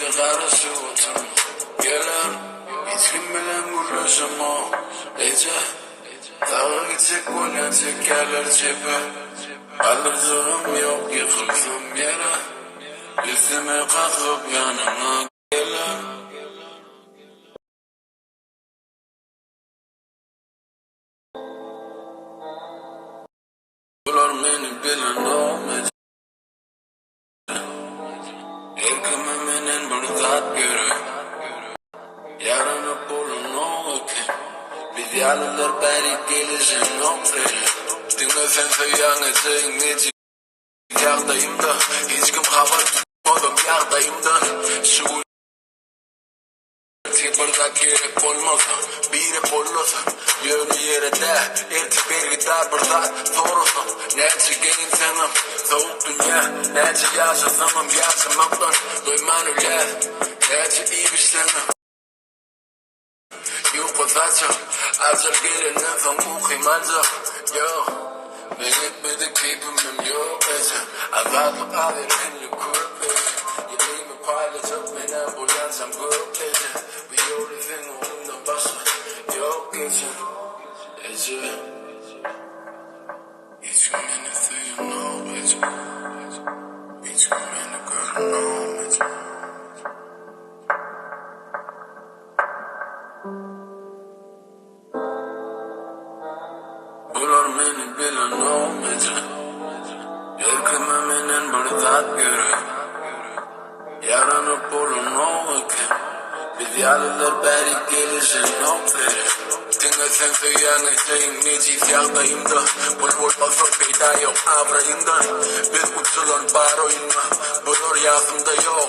gece karışı oturma gelen hiç kim bilen gülüşüm o gece dağa gidecek golyan çekerler cepe alırcığım yok yıkılsam yere üstüme kalkıp yanıma gelen bular beni bilen olmayacak erkime menen bir zat görü yarını bulun o ki biz yalılar beri gelişin noktayı dinlesen söyyanıcın neci yağdayım da hiç kim haber tutmadım yağdayım da şu Tipırda gerek olmasa biri bollasa yönü yere de erti bir gitar burada doğrusu nece gelin senem soğuk dünya nece yaşasamam yaşamaktan duyman öyle nece iyi bir senem yok o saçım acır gelinen son muhimanca yo ben etmedi keyfimim yok ece azatlı aderenli kurbe yeleğimi paylaşıp ben ambulansam gök bir yolun onunla başla yok ece hiç gün beni suyun ol ece hiç gün beni görün ol ece bular beni bilen olmayacak erkime menen bir zat görü yaranıp bulun o ki biz yalılar beri gelişin noktayı dinlesen söyyanıcın neciz yağdayım da bulbul basıp peyda yok avrayımdan biz uçulan bar oyunma bulur yazımda yok